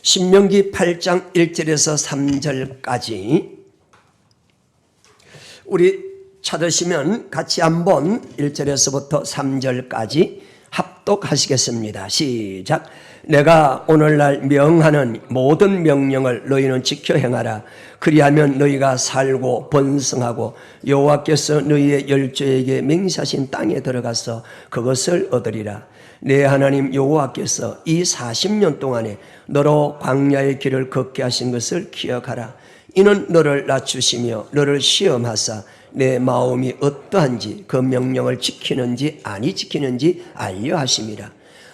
신명기 8장 1절에서 3절까지 우리 찾으시면 같이 한번 1절에서부터 3절까지 합독하시겠습니다. 시작. 내가 오늘날 명하는 모든 명령을 너희는 지켜 행하라. 그리하면 너희가 살고 번성하고 여호와께서 너희의 열조에게 맹세하신 땅에 들어가서 그것을 얻으리라. 내 하나님 여호와께서 이 40년 동안에 너로 광야의 길을 걷게 하신 것을 기억하라. 이는 너를 낮추시며 너를 시험하사 내 마음이 어떠한지 그 명령을 지키는지 아니 지키는지 알려 하심이라.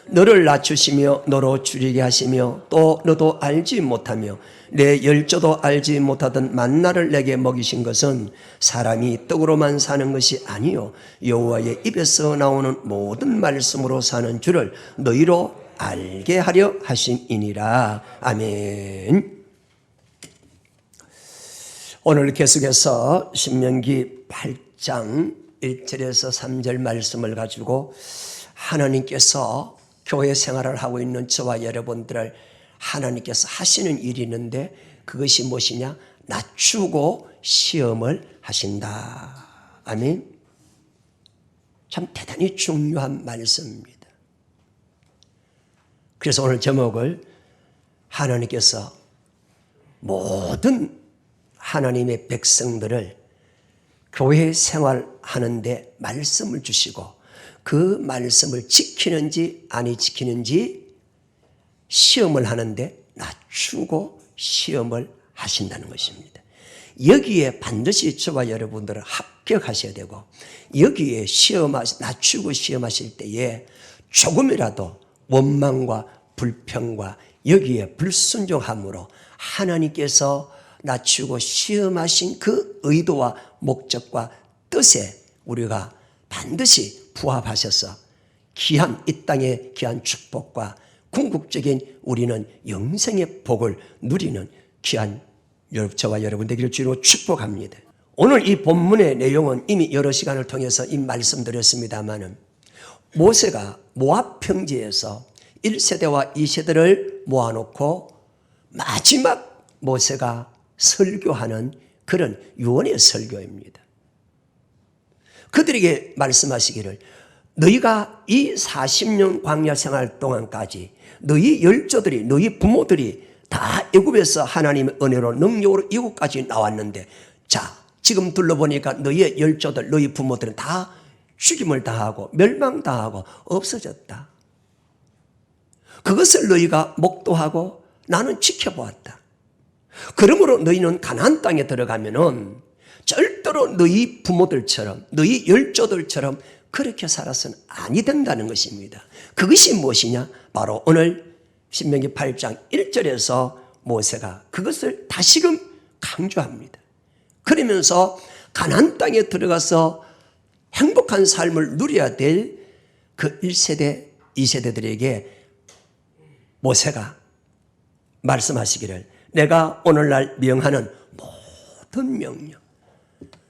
너를 낮추시며 너로 줄이게 하시며 또 너도 알지 못하며 내 열조도 알지 못하던 만나를 내게 먹이신 것은 사람이 떡으로만 사는 것이 아니요 여호와의 입에서 나오는 모든 말씀으로 사는 줄을 너희로 알게 하려 하심이니라. 아멘. 오늘 계속해서 신명기 8장 1절에서 3절 말씀을 가지고 하나님께서 교회 생활을 하고 있는 저와 여러분들을 하나님께서 하시는 일이 있는데 그것이 무엇이냐? 낮추고 시험을 하신다. 아멘. 참 대단히 중요한 말씀입니다. 그래서 오늘 제목을 하나님께서 모든 하나님의 백성들을 교회 생활하는데 말씀을 주시고 그 말씀을 지키는지 아니 지키는지 시험을 하는데 낮추고 시험을 하신다는 것입니다. 여기에 반드시 저와 여러분들은 합격하셔야 되고 여기에 낮추고 시험하실 때에 조금이라도 원망과 불평과 여기에 불순종함으로 하나님께서 낮추고 시험하신 그 의도와 목적과 뜻에 우리가 반드시 부합하셔서 귀한 이 땅의 귀한 축복과 궁극적인 우리는 영생의 복을 누리는 귀한 저와 여러분 되기를 주로 축복합니다. 오늘 이 본문의 내용은 이미 여러 시간을 통해서 이 말씀드렸습니다마는 모세가 모압 평지에서 1세대와 2세대를 모아놓고 마지막 모세가 설교하는 그런 유언의 설교입니다. 그들에게 말씀하시기를 너희가 이 40년 광야 생활 동안까지 너희 열조들이 너희 부모들이 다 애굽에서 하나님의 은혜로 능력으로 이곳까지 나왔는데 자 지금 둘러보니까 너희의 열조들 너희 부모들은 다 죽임을 당하고 멸망당하고 없어졌다. 그것을 너희가 목도하고 나는 지켜보았다. 그러므로 너희는 가나안 땅에 들어가면은 절대로 너희 부모들처럼 너희 열조들처럼 그렇게 살아서는 아니 된다는 것입니다. 그것이 무엇이냐? 바로 오늘 신명기 8장 1절에서 모세가 그것을 다시금 강조합니다. 그러면서 가나안 땅에 들어가서 행복한 삶을 누려야 될 그 1세대, 2세대들에게 모세가 말씀하시기를 내가 오늘날 명하는 모든 명령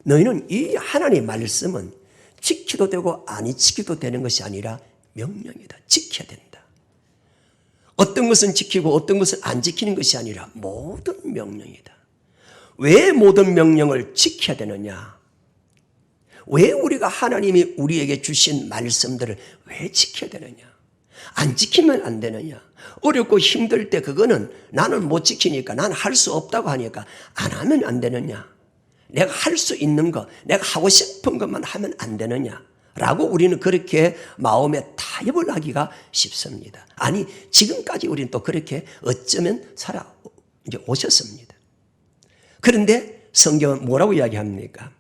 너희는 이 하나님의 말씀은 지키도 되고 아니 지키도 되는 것이 아니라 명령이다. 지켜야 된다. 어떤 것은 지키고 어떤 것은 안 지키는 것이 아니라 모든 명령이다. 왜 모든 명령을 지켜야 되느냐? 왜 우리가 하나님이 우리에게 주신 말씀들을 왜 지켜야 되느냐? 안 지키면 안 되느냐? 어렵고 힘들 때 그거는 나는 못 지키니까 나는 할 수 없다고 하니까 안 하면 안 되느냐? 내가 할 수 있는 것, 내가 하고 싶은 것만 하면 안 되느냐? 라고 우리는 그렇게 마음에 타협을 하기가 쉽습니다. 아니, 지금까지 우리는 또 그렇게 어쩌면 오셨습니다. 그런데 성경은 뭐라고 이야기합니까?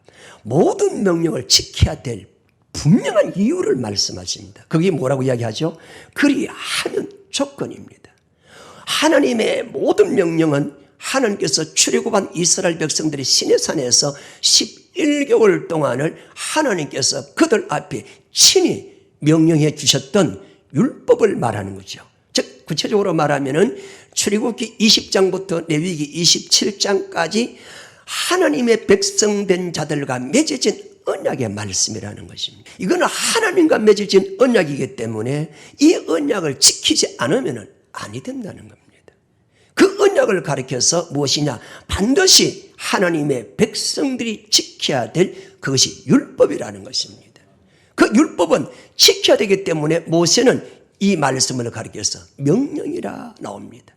모든 명령을 지켜야 될 분명한 이유를 말씀하십니다. 그게 뭐라고 이야기하죠? 그리하는 조건입니다. 하나님의 모든 명령은 하나님께서 출애굽한 이스라엘 백성들이 시내산에서 11개월 동안을 하나님께서 그들 앞에 친히 명령해 주셨던 율법을 말하는 거죠. 즉 구체적으로 말하면은 출애굽기 20장부터 레위기 27장까지 하나님의 백성된 자들과 맺어진 언약의 말씀이라는 것입니다. 이거는 하나님과 맺어진 언약이기 때문에 이 언약을 지키지 않으면 아니 된다는 겁니다. 언약을 가리켜서 무엇이냐? 반드시 하나님의 백성들이 지켜야 될 그것이 율법이라는 것입니다. 그 율법은 지켜야 되기 때문에 모세는 이 말씀을 가리켜서 명령이라 나옵니다.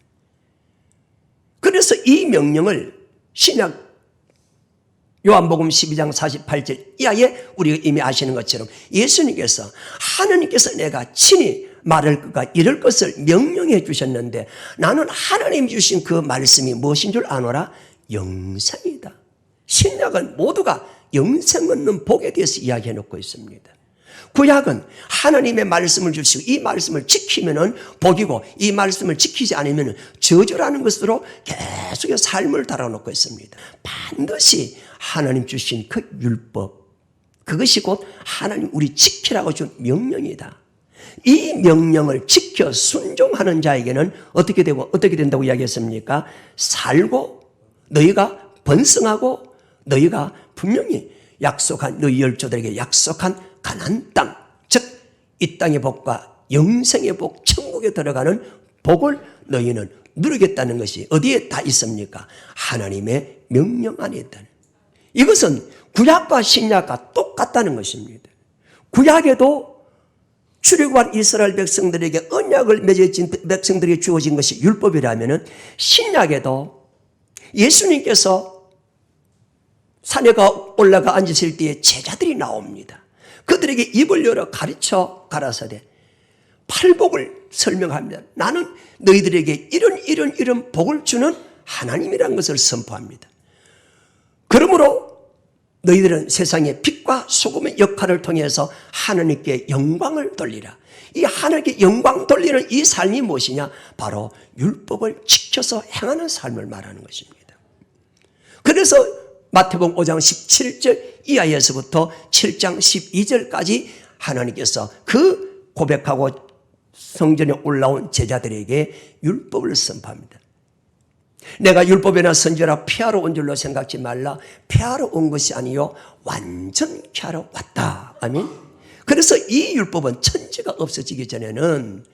그래서 이 명령을 신약 요한복음 12장 48절 이하에 우리가 이미 아시는 것처럼 예수님께서 하나님께서 내가 친히 말할 것과 이럴 것을 명령해 주셨는데 나는 하나님 주신 그 말씀이 무엇인 줄 아노라? 영생이다. 신약은 모두가 영생 얻는 복에 대해서 이야기해 놓고 있습니다. 구약은 하나님의 말씀을 주시고 이 말씀을 지키면은 복이고 이 말씀을 지키지 않으면 저주라는 것으로 계속해서 삶을 달아놓고 있습니다. 반드시 하나님 주신 그 율법, 그것이 곧 하나님 우리 지키라고 준 명령이다. 이 명령을 지켜 순종하는 자에게는 어떻게 된다고 이야기했습니까? 살고 너희가 번성하고 너희가 분명히 약속한 너희 열조들에게 약속한 가나안 땅, 즉 이 땅의 복과 영생의 복, 천국에 들어가는 복을 너희는 누리겠다는 것이 어디에 다 있습니까? 하나님의 명령 안에 있다는. 이것은 구약과 신약과 똑같다는 것입니다. 구약에도 출애굽한 이스라엘 백성들에게 언약을 맺어진 백성들에게 주어진 것이 율법이라면 신약에도 예수님께서 산에 올라가 앉으실 때에 제자들이 나옵니다. 그들에게 입을 열어 가르쳐 가라사대 팔복을 설명합니다. 나는 너희들에게 이런 복을 주는 하나님이라는 것을 선포합니다. 그러므로 너희들은 세상의 빛과 소금의 역할을 통해서 하나님께 영광을 돌리라. 이 하나님께 영광 돌리는 이 삶이 무엇이냐? 바로 율법을 지켜서 행하는 삶을 말하는 것입니다. 그래서 마태복음 5장 17절 이하에서부터 7장 12절까지 하나님께서 그 고백하고 성전에 올라온 제자들에게 율법을 선포합니다. 내가 율법이나 선지라 폐하러 온 줄로 생각지 말라. 폐하러 온 것이 아니요 완전케 하러 왔다. 아멘. 그래서 이 율법은 천지가 없어지기 전에는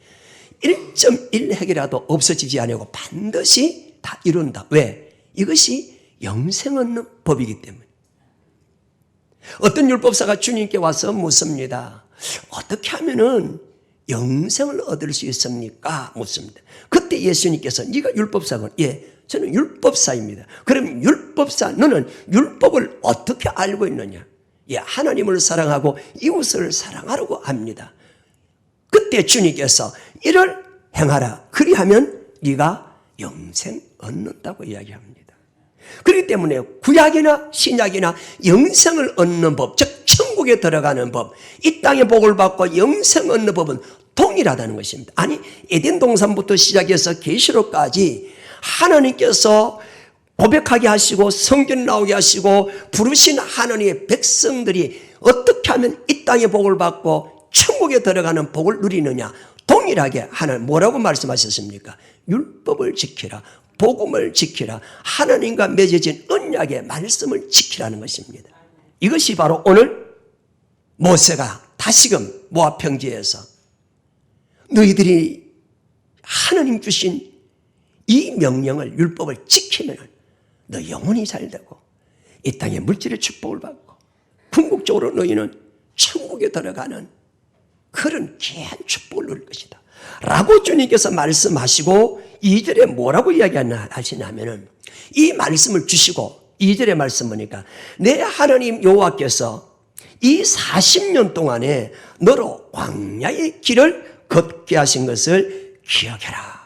1.1핵이라도 없어지지 않고 반드시 다 이룬다. 왜? 이것이 영생 얻는 법이기 때문에. 어떤 율법사가 주님께 와서 묻습니다. 어떻게 하면은 영생을 얻을 수 있습니까? 묻습니다. 그때 예수님께서 네가 율법사군? 예, 저는 율법사입니다. 그럼 율법사 너는 율법을 어떻게 알고 있느냐? 예, 하나님을 사랑하고 이웃을 사랑하라고 합니다. 그때 주님께서 이를 행하라. 그리하면 네가 영생 얻는다고 이야기합니다. 그렇기 때문에 구약이나 신약이나 영생을 얻는 법, 즉 천국에 들어가는 법, 이 땅의 복을 받고 영생 얻는 법은 동일하다는 것입니다. 아니 에덴 동산부터 시작해서 계시록까지 하나님께서 고백하게 하시고 성경 나오게 하시고 부르신 하나님의 백성들이 어떻게 하면 이 땅의 복을 받고 천국에 들어가는 복을 누리느냐? 동일하게 하나님 뭐라고 말씀하셨습니까? 율법을 지키라. 복음을 지키라. 하나님과 맺어진 언약의 말씀을 지키라는 것입니다. 이것이 바로 오늘 모세가 다시금 모압 평지에서 너희들이 하나님 주신 이 명령을 율법을 지키면 너 영혼이 잘되고 이 땅의 물질의 축복을 받고 궁극적으로 너희는 천국에 들어가는 그런 귀한 축복을 누릴 것이다 라고 주님께서 말씀하시고 2절에 뭐라고 이야기하시냐면은 이 말씀을 주시고 2절의 말씀 보니까 내 하나님 여호와께서 이 40년 동안에 너로 광야의 길을 걷게 하신 것을 기억해라.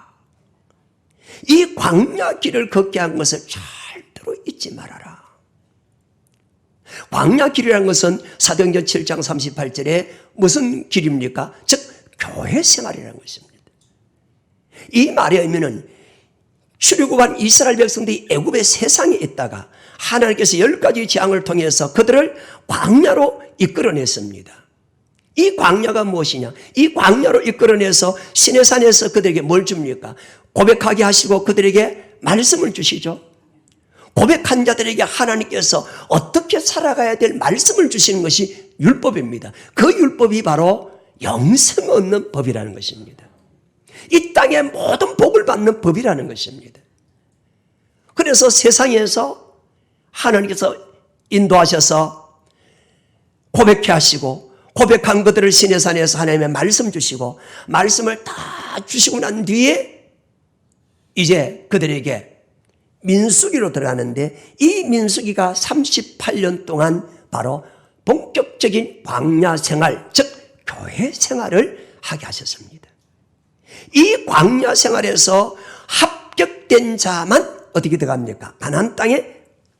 이 광야 길을 걷게 한 것을 절대로 잊지 말아라. 광야 길이라는 것은 사도행전 7장 38절에 무슨 길입니까? 즉 교회 생활이라는 것입니다. 이 말에 의미는 출애굽한 이스라엘 백성들이 애굽의 세상에 있다가 하나님께서 10가지 재앙을 통해서 그들을 광야로 이끌어냈습니다. 이 광야가 무엇이냐? 이 광야로 이끌어내서 시내산에서 그들에게 뭘 줍니까? 고백하게 하시고 그들에게 말씀을 주시죠. 고백한 자들에게 하나님께서 어떻게 살아가야 될 말씀을 주시는 것이 율법입니다. 그 율법이 바로 영생 얻는 법이라는 것입니다. 이 땅의 모든 복을 받는 법이라는 것입니다. 그래서 세상에서 하나님께서 인도하셔서 고백해 하시고, 고백한 것들을 시내산에서 하나님의 말씀 주시고, 말씀을 다 주시고 난 뒤에 이제 그들에게 민수기로 들어가는데, 이 민수기가 38년 동안 바로 본격적인 광야 생활, 즉 교회 생활을 하게 하셨습니다. 이 광야 생활에서 합격된 자만 어떻게 들어갑니까? 가나안 땅에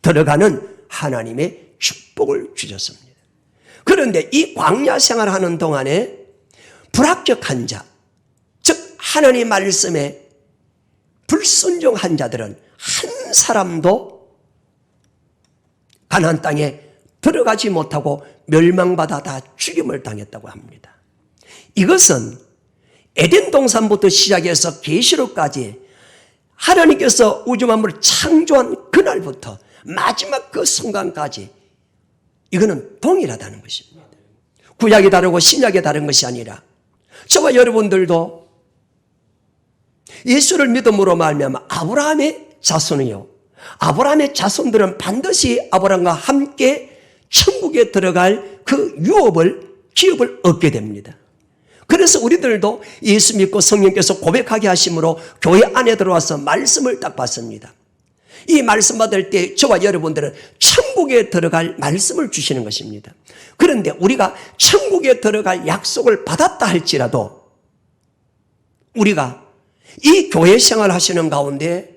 들어가는 하나님의 축복을 주셨습니다. 그런데 이 광야 생활하는 동안에 불합격한 자, 즉 하나님 말씀에 불순종한 자들은 한 사람도 가나안 땅에 들어가지 못하고 멸망받아 다 죽임을 당했다고 합니다. 이것은 에덴 동산부터 시작해서 계시록까지 하나님께서 우주 만물을 창조한 그날부터 마지막 그 순간까지 이거는 동일하다는 것입니다. 구약이 다르고 신약이 다른 것이 아니라 저와 여러분들도 예수를 믿음으로 말미암아 아브라함의 자손이요, 아브라함의 자손들은 반드시 아브라함과 함께 천국에 들어갈 그 기업을 얻게 됩니다. 그래서 우리들도 예수 믿고 성령께서 고백하게 하심으로 교회 안에 들어와서 말씀을 딱 받습니다. 이 말씀 받을 때 저와 여러분들은 천국에 들어갈 말씀을 주시는 것입니다. 그런데 우리가 천국에 들어갈 약속을 받았다 할지라도 우리가 이 교회 생활 하시는 가운데,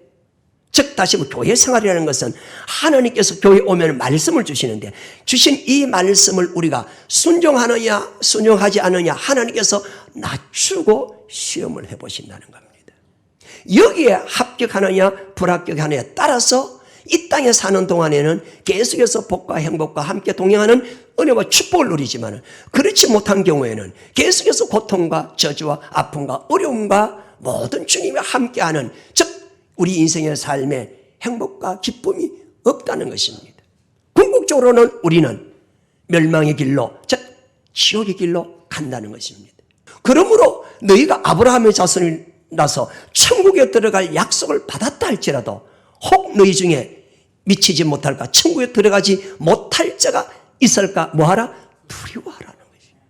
즉 다시 교회 생활이라는 것은 하나님께서 교회에 오면 말씀을 주시는데, 주신 이 말씀을 우리가 순종하느냐 순종하지 않느냐 하나님께서 낮추고 시험을 해보신다는 겁니다. 여기에 합격하느냐 불합격하느냐에 따라서 이 땅에 사는 동안에는 계속해서 복과 행복과 함께 동행하는 은혜와 축복을 누리지만, 그렇지 못한 경우에는 계속해서 고통과 저주와 아픔과 어려움과 모든 주님이 함께하는, 즉 우리 인생의 삶에 행복과 기쁨이 없다는 것입니다. 궁극적으로는 우리는 멸망의 길로, 즉 지옥의 길로 간다는 것입니다. 그러므로 너희가 아브라함의 자손이라서 천국에 들어갈 약속을 받았다 할지라도 혹 너희 중에 미치지 못할까, 천국에 들어가지 못할 자가 있을까, 뭐하라? 두려워하라는 것입니다.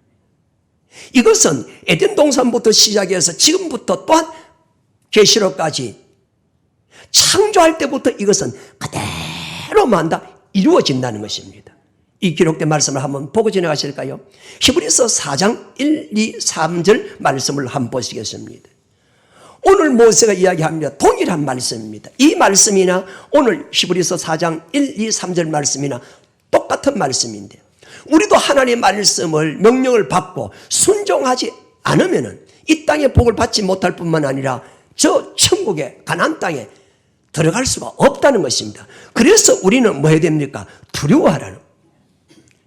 이것은 에덴 동산부터 시작해서 지금부터 또한 계시록까지 창조할 때부터 이것은 그대로만 다 이루어진다는 것입니다. 이 기록된 말씀을 한번 보고 지나가실까요? 히브리서 4장 1, 2, 3절 말씀을 한번 보시겠습니다. 오늘 모세가 이야기합니다. 동일한 말씀입니다. 이 말씀이나 오늘 히브리서 4장 1, 2, 3절 말씀이나 똑같은 말씀인데, 우리도 하나님의 말씀을 명령을 받고 순종하지 않으면 이 땅의 복을 받지 못할 뿐만 아니라 저 천국의 가나안 땅에 들어갈 수가 없다는 것입니다. 그래서 우리는 뭐 해야 됩니까? 두려워하라는.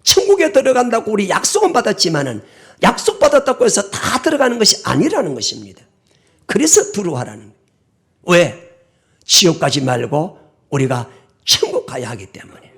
천국에 들어간다고 우리 약속은 받았지만은 약속받았다고 해서 다 들어가는 것이 아니라는 것입니다. 그래서 두려워하라는. 왜? 지옥 가지 말고 우리가 천국 가야 하기 때문에.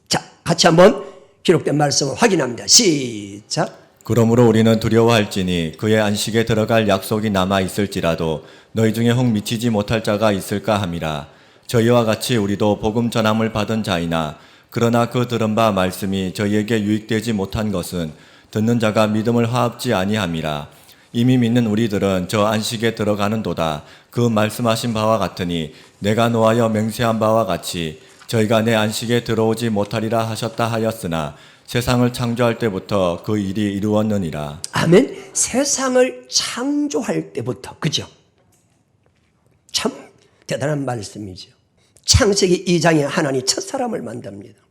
자, 같이 한번 기록된 말씀을 확인합니다. 시작. 그러므로 우리는 두려워할지니 그의 안식에 들어갈 약속이 남아 있을지라도 너희 중에 혹 미치지 못할 자가 있을까 함이라. 저희와 같이 우리도 복음 전함을 받은 자이나 그러나 그 들은 바 말씀이 저희에게 유익되지 못한 것은 듣는 자가 믿음을 화합지 아니함이라. 이미 믿는 우리들은 저 안식에 들어가는도다. 그 말씀하신 바와 같으니 내가 노하여 맹세한 바와 같이 저희가 내 안식에 들어오지 못하리라 하셨다 하였으나 세상을 창조할 때부터 그 일이 이루었느니라. 아멘. 세상을 창조할 때부터, 그죠? 참 대단한 말씀이죠. 창세기 2장에 하나님 첫사람을 만듭니다.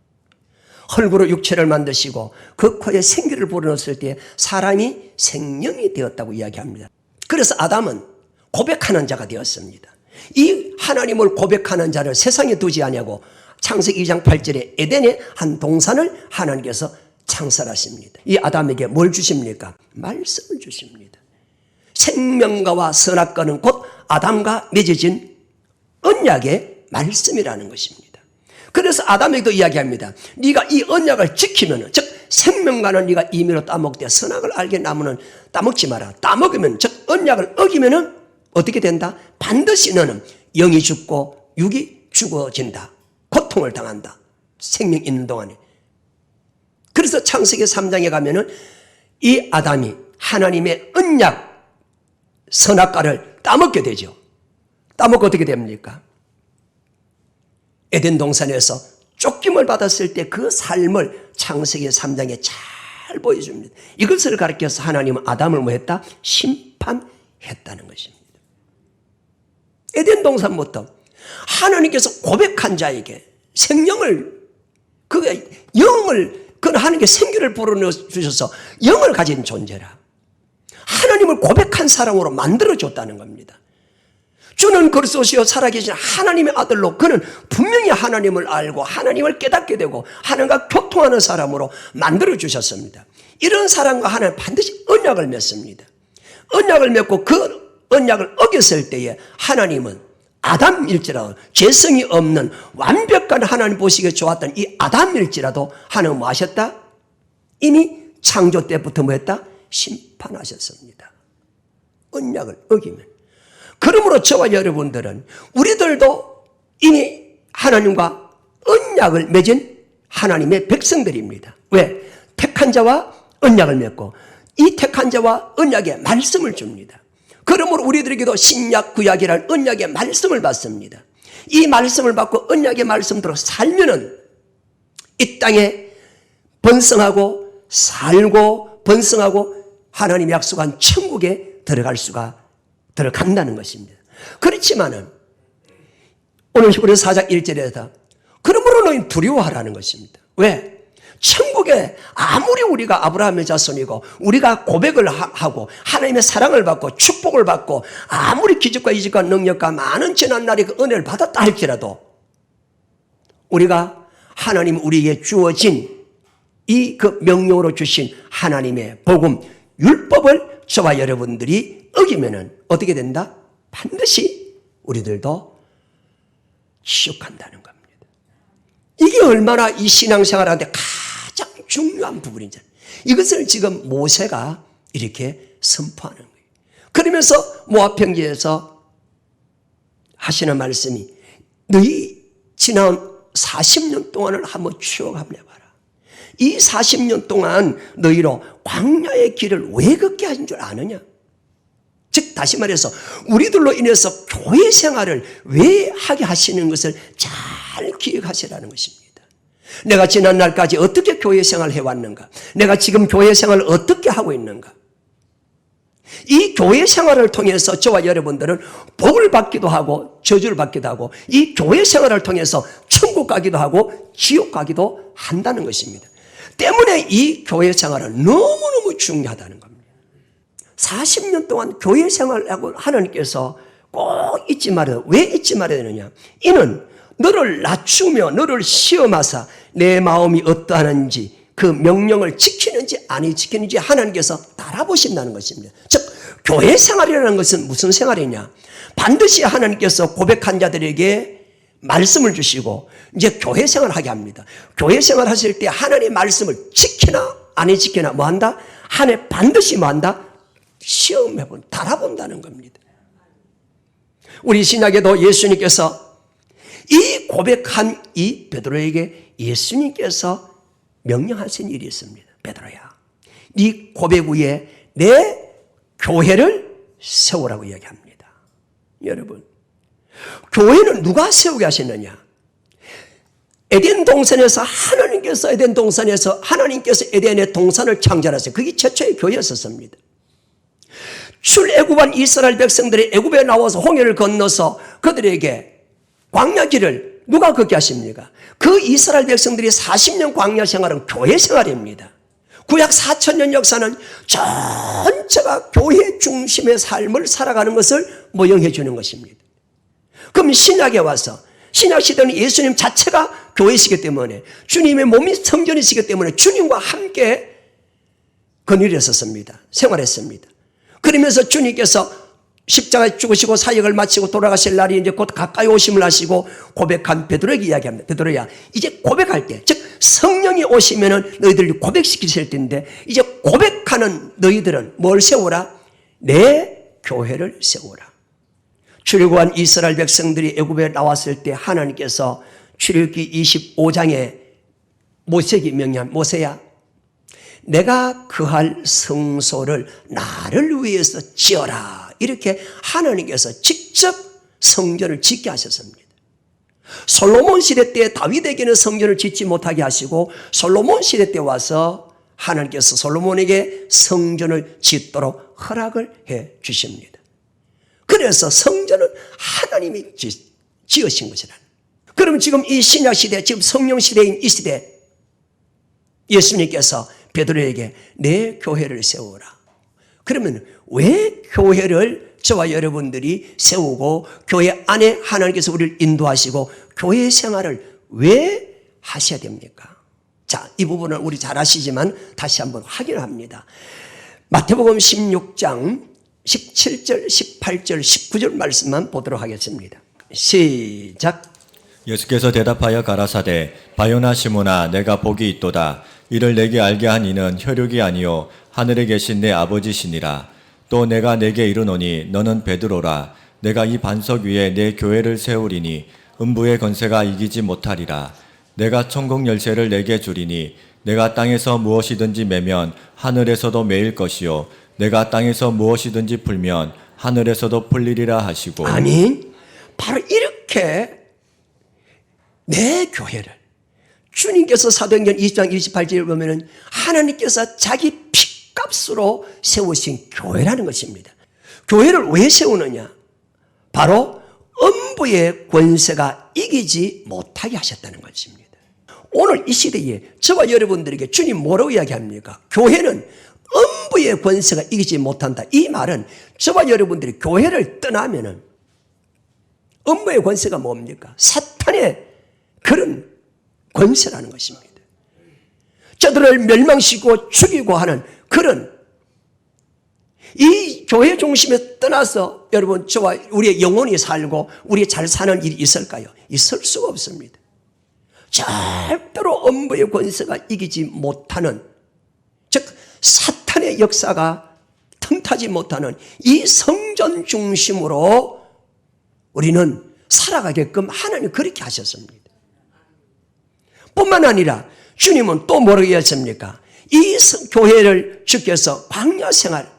흙으로 육체를 만드시고 그 코에 생기를 불어넣었을 때 사람이 생명이 되었다고 이야기합니다. 그래서 아담은 고백하는 자가 되었습니다. 이 하나님을 고백하는 자를 세상에 두지 아니하고 창세기 2장 8절에 에덴의 한 동산을 하나님께서 창설하십니다. 이 아담에게 뭘 주십니까? 말씀을 주십니다. 생명과와 선악과는 곧 아담과 맺어진 언약의 말씀이라는 것입니다. 그래서 아담에게도 이야기합니다. 네가 이 언약을 지키면, 즉 생명과는 네가 임의로 따먹되 선악을 알게 나무는 따먹지 마라. 따먹으면, 즉 언약을 어기면 어떻게 된다? 반드시 너는 영이 죽고 육이 죽어진다. 고통을 당한다. 생명 있는 동안에. 그래서 창세기 3장에 가면은 이 아담이 하나님의 언약 선악과를 따먹게 되죠. 따먹고 어떻게 됩니까? 에덴 동산에서 쫓김을 받았을 때 그 삶을 창세기 3장에 잘 보여줍니다. 이것을 가리켜서 하나님은 아담을 뭐 했다? 심판했다는 것입니다. 에덴 동산부터 하나님께서 고백한 자에게 생명을, 그 영을, 그건 하나님께 생기를 불어넣으셔서 영을 가진 존재라. 하나님을 고백한 사람으로 만들어줬다는 겁니다. 주는 그리스도시요 살아계신 하나님의 아들로, 그는 분명히 하나님을 알고 하나님을 깨닫게 되고 하나님과 교통하는 사람으로 만들어주셨습니다. 이런 사람과 하나님 반드시 언약을 맺습니다. 언약을 맺고 그 언약을 어겼을 때에 하나님은 아담일지라도, 죄성이 없는 완벽한 하나님 보시기에 좋았던 이 아담일지라도 하나님은 뭐 하셨다? 이미 창조 때부터 뭐 했다? 심판하셨습니다. 언약을 어기면. 그러므로 저와 여러분들은 우리들도 이미 하나님과 언약을 맺은 하나님의 백성들입니다. 왜? 택한 자와 언약을 맺고 이 택한 자와 언약의 말씀을 줍니다. 그러므로 우리들에게도 신약 구약이라는 언약의 말씀을 받습니다. 이 말씀을 받고 언약의 말씀대로 살면은 이 땅에 번성하고 살고 번성하고 하나님이 약속한 천국에 들어간다는 것입니다. 그렇지만은 오늘 히브리서 4장 1절에서 그러므로 너희는 두려워하라는 것입니다. 왜? 천국에 아무리 우리가 아브라함의 자손이고 우리가 고백을 하고 하나님의 사랑을 받고 축복을 받고 아무리 기적과 이적과 능력과 많은 지난날의 그 은혜를 받았다 할지라도 우리가 하나님 우리에게 주어진 이 그 명령으로 주신 하나님의 복음 율법을 저와 여러분들이 어기면은 어떻게 된다? 반드시 우리들도 지옥 간다는 겁니다. 이게 얼마나 이 신앙생활하는데 가장 중요한 부분이죠. 이것을 지금 모세가 이렇게 선포하는 거예요. 그러면서 모압 평지에서 하시는 말씀이 너희 지난 40년 동안을 한번 추억 한번 해봐라. 이 40년 동안 너희로 광야의 길을 왜 걷게 하신 줄 아느냐? 즉 다시 말해서 우리들로 인해서 교회 생활을 왜 하게 하시는 것을 잘 기억하시라는 것입니다. 내가 지난날까지 어떻게 교회 생활을 해왔는가? 내가 지금 교회 생활을 어떻게 하고 있는가? 이 교회 생활을 통해서 저와 여러분들은 복을 받기도 하고 저주를 받기도 하고 이 교회 생활을 통해서 천국 가기도 하고 지옥 가기도 한다는 것입니다. 때문에 이 교회 생활은 너무너무 중요하다는 겁니다. 40년 동안 교회 생활하고 하나님께서 꼭 잊지 말아야, 왜 잊지 말아야 되느냐? 이는 너를 낮추며 너를 시험하사 내 마음이 어떠하는지 그 명령을 지키는지 아니 지키는지 하나님께서 알아보신다는 것입니다. 즉 교회 생활이라는 것은 무슨 생활이냐? 반드시 하나님께서 고백한 자들에게 말씀을 주시고 이제 교회 생활을 하게 합니다. 교회 생활 하실 때 하나님의 말씀을 지키나 아니 지키나 뭐 한다? 하나님 반드시 뭐 한다? 시험해본, 달아본다는 겁니다. 우리 신약에도 예수님께서 이 고백한 이 베드로에게 예수님께서 명령하신 일이 있습니다. 베드로야, 네 고백 위에 내 교회를 세우라고 이야기합니다. 여러분, 교회는 누가 세우게 하시느냐? 에덴 동산에서 하나님께서 에덴의 동산을 창조하셨어요. 그게 최초의 교회였었습니다. 출애굽한 이스라엘 백성들이 애굽에 나와서 홍해를 건너서 그들에게 광야길을 누가 걷게 하십니까? 그 이스라엘 백성들이 40년 광야 생활은 교회 생활입니다. 구약 4,000년 역사는 전체가 교회 중심의 삶을 살아가는 것을 모형해 주는 것입니다. 그럼 신약에 와서 신약 시대는 예수님 자체가 교회이시기 때문에 주님의 몸이 성전이시기 때문에 주님과 함께 건의를 했었습니다. 생활했습니다. 그러면서 주님께서 십자가에 죽으시고 사역을 마치고 돌아가실 날이 이제 곧 가까이 오심을 하시고 고백한 베드로에게 이야기합니다. 베드로야, 이제 고백할 때, 즉 성령이 오시면은 너희들이 고백시키실 텐데 이제 고백하는 너희들은 뭘 세우라? 내 교회를 세우라. 출애굽한 이스라엘 백성들이 애굽에 나왔을 때 하나님께서 출애굽기 25장에 모세에게 명령, 모세야, 내가 거할 성소를 나를 위해서 지어라. 이렇게 하나님께서 직접 성전을 짓게 하셨습니다. 솔로몬 시대 때 다윗에게는 성전을 짓지 못하게 하시고 솔로몬 시대 때 와서 하나님께서 솔로몬에게 성전을 짓도록 허락을 해 주십니다. 그래서 성전은 하나님이 지으신 것이라. 그럼 지금 이 신약 시대, 지금 성령 시대인 이 시대, 예수님께서 베드로에게 내 교회를 세우라. 그러면 왜 교회를 저와 여러분들이 세우고 교회 안에 하나님께서 우리를 인도하시고 교회 생활을 왜 하셔야 됩니까? 자, 이 부분은 우리 잘 아시지만 다시 한번 확인합니다. 마태복음 16장 17절, 18절, 19절 말씀만 보도록 하겠습니다. 시작. 예수께서 대답하여 가라사대 바요나 시몬아 내가 복이 있도다. 이를 내게 알게 한 이는 혈육이 아니요 하늘에 계신 내 아버지시니라. 또 내가 내게 이르노니 너는 베드로라. 내가 이 반석 위에 내 교회를 세우리니 음부의 권세가 이기지 못하리라. 내가 천국 열쇠를 내게 주리니 내가 땅에서 무엇이든지 매면 하늘에서도 매일 것이요 내가 땅에서 무엇이든지 풀면 하늘에서도 풀리리라 하시고. 아멘. 바로 이렇게 내 교회를 주님께서 사도행전 20장 28절에 보면은 하나님께서 자기 피값으로 세우신 교회라는 것입니다. 교회를 왜 세우느냐? 바로 음부의 권세가 이기지 못하게 하셨다는 것입니다. 오늘 이 시대에 저와 여러분들에게 주님 뭐라고 이야기합니까? 교회는 음부의 권세가 이기지 못한다. 이 말은 저와 여러분들이 교회를 떠나면은 음부의 권세가 뭡니까? 사탄의 그런 권세라는 것입니다. 저들을 멸망시키고 죽이고 하는 그런 이 교회 중심에 떠나서 여러분 저와 우리의 영혼이 살고 우리 잘 사는 일이 있을까요? 있을 수가 없습니다. 절대로 음부의 권세가 이기지 못하는, 즉 사탄의 역사가 틈타지 못하는 이 성전 중심으로 우리는 살아가게끔 하나님 그렇게 하셨습니다. 뿐만 아니라 주님은 또 뭐라고 하셨습니까? 이 교회를 주께서 광야 생활,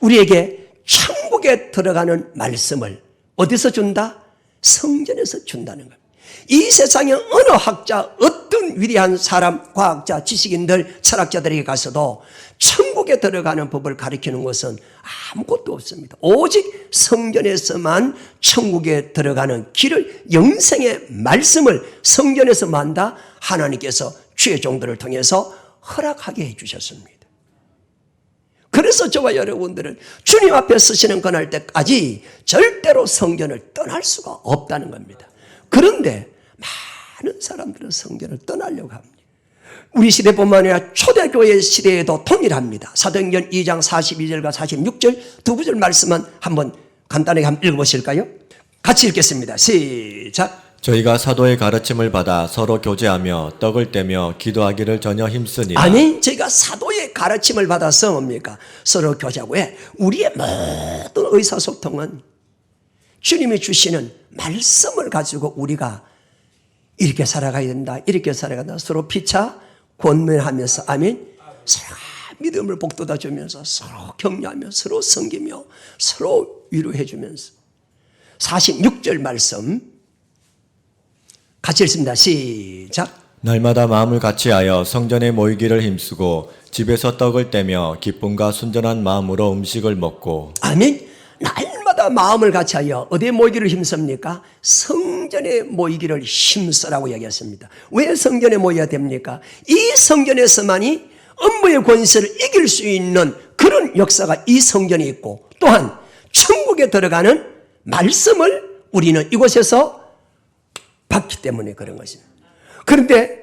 우리에게 천국에 들어가는 말씀을 어디서 준다? 성전에서 준다는 겁니다. 이 세상에 어느 학자, 어떤 위대한 사람, 과학자, 지식인들, 철학자들에게 가서도 천국에 들어가는 법을 가르치는 것은 아무것도 없습니다. 오직 성전에서만 천국에 들어가는 길을, 영생의 말씀을 성전에서만 한다. 하나님께서 주의 종들을 통해서 허락하게 해주셨습니다. 그래서 저와 여러분들은 주님 앞에 서시는 그날 때까지 절대로 성전을 떠날 수가 없다는 겁니다. 그런데 많은 사람들은 성전을 떠나려고 합니다. 우리 시대뿐만 아니라 초대교회 시대에도 동일합니다. 사도행전 2장 42절과 46절 두 구절 말씀만 한번 간단하게 한번 읽어보실까요? 같이 읽겠습니다. 시작. 저희가 사도의 가르침을 받아 서로 교제하며 떡을 떼며 기도하기를 전혀 힘쓰니라. 아니, 저희가 사도의 가르침을 받아서 뭡니까? 서로 교제하고. 왜? 우리의 모든 의사소통은 주님이 주시는 말씀을 가지고 우리가 이렇게 살아가야 된다, 이렇게 살아가야 된다. 서로 피차 권면하면서, 아멘. 서로 믿음을 복돋아 주면서 서로 격려하며 서로 섬기며 서로 위로해 주면서. 46절 말씀 같이 읽습니다. 시작. 날마다 마음을 같이하여 성전에 모이기를 힘쓰고 집에서 떡을 떼며 기쁨과 순전한 마음으로 음식을 먹고. 아멘. 날마다 마음을 같이하여 어디에 모이기를 힘씁니까? 성전에 모이기를 힘쓰라고 이야기했습니다. 왜 성전에 모여야 됩니까? 이 성전에서만이 음부의 권세를 이길 수 있는 그런 역사가 이 성전에 있고, 또한 천국에 들어가는 말씀을 우리는 이곳에서 받기 때문에 그런 것입니다. 그런데